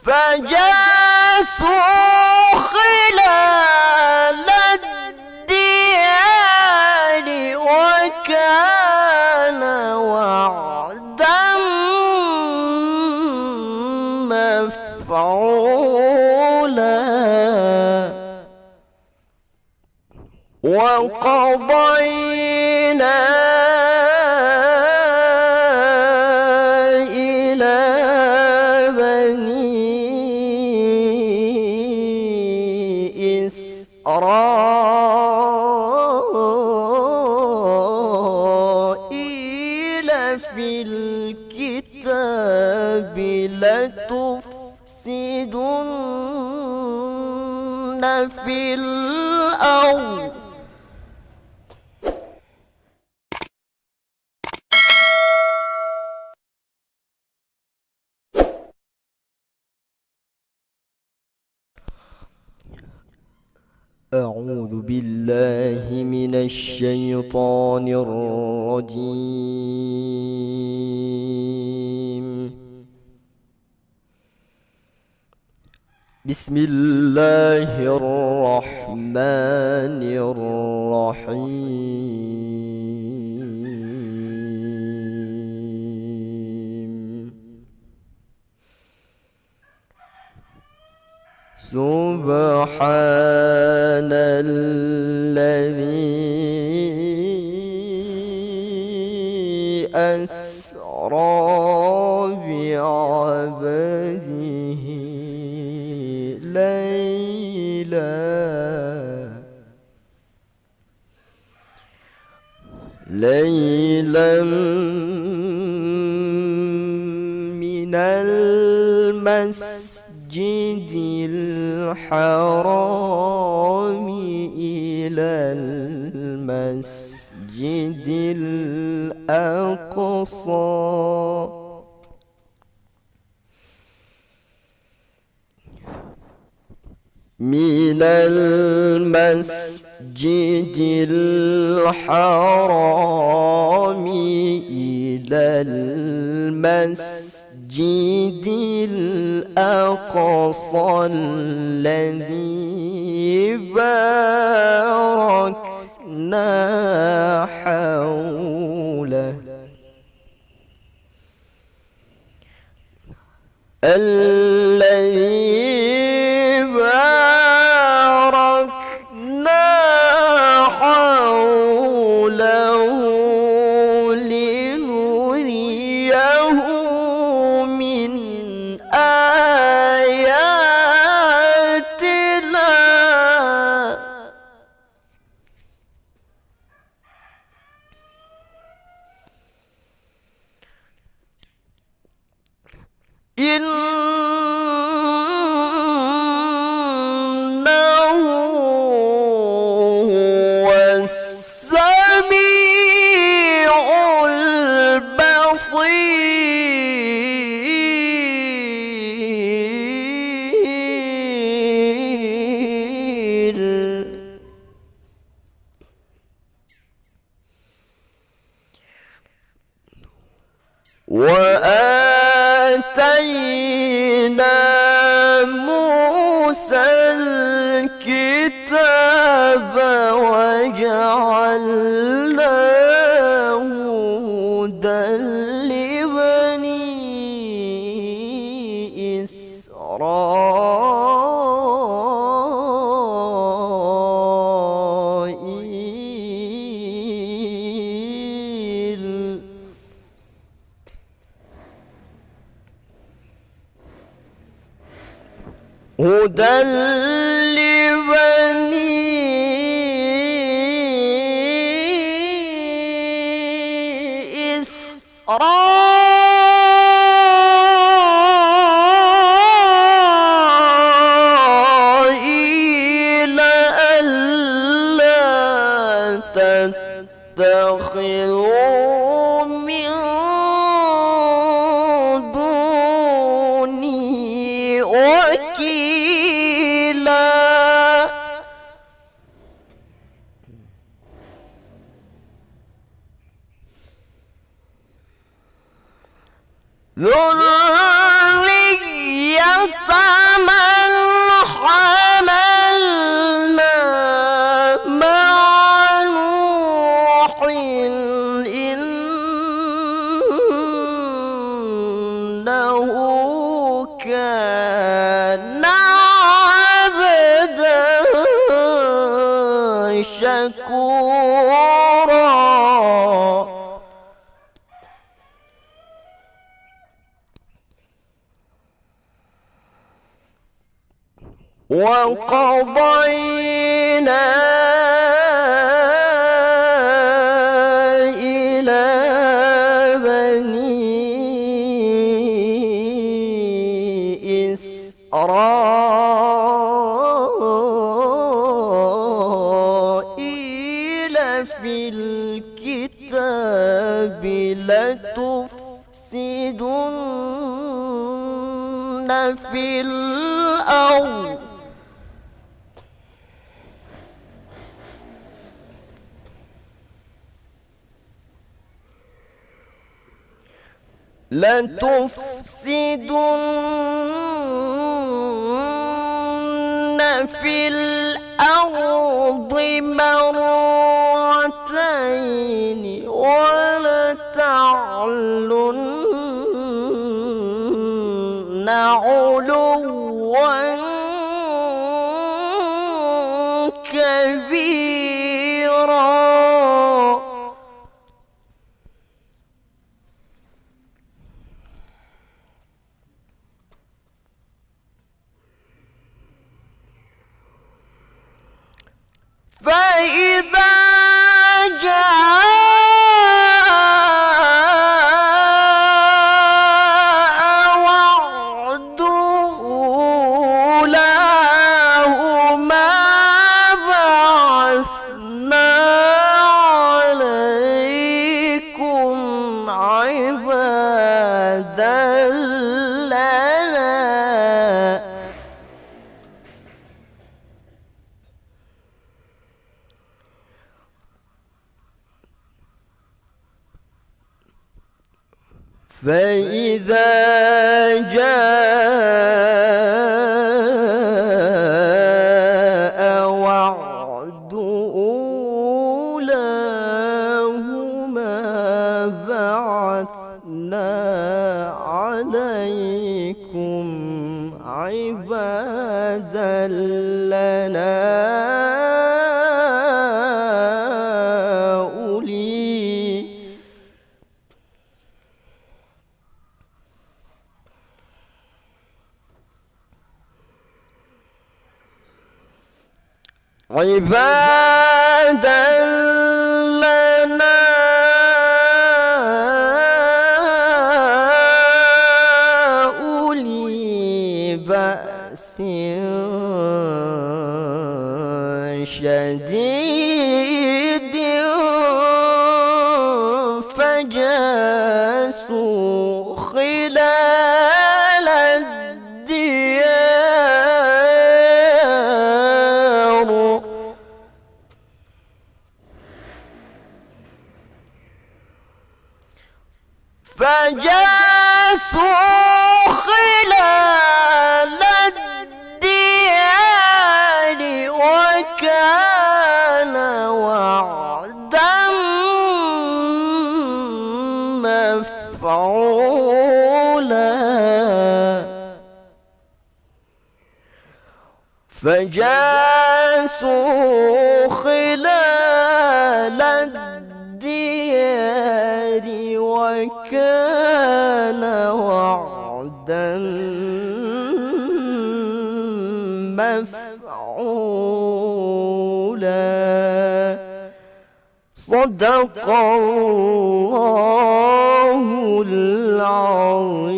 فجاسوا خلال الديار وكان وعدا مفعولا وقضينا إلى بني إسرائيل في الكتاب لتفسدن في الأرض أعوذ بالله من الشيطان الرجيم. بسم الله الرحمن الرحيم. سبحان الذي أسرى بعبده ليلا من المسجد الحرام إلى المسجد الأقصى من المسجد الحرام إلى المسجد الأقصى الذي باركنا حوله الذي باركنا حوله لنريه من آياتنا إنه هو السميع البصير. وآتينا موسى الكتاب وجعلناه هدى لبني إسرائيل هدى لبني إسرائيل ألا تتخذوا من دوني وكيلا ذرية فمن حملنا مع نوح إنه كان عبدا شكورا. وقضينا إلى بني إسرائيل في الكتاب لتفسدن في الأرض مرتين ولتعلن علوا كبيرا. فإذا جاء وعد أولاهما بعثنا عليكم عبادا لنا فإذا جاء وعد أولاهما بعثنا عليكم عبادا لنا عبادا لنا أولي بأس شديد فجاسوا خلال الديار فجاسوا خلال الديار وكان وعدا مفعولا. فجاسوا خلال الديار وكان وعدا مفعولا. صدق الله العظيم.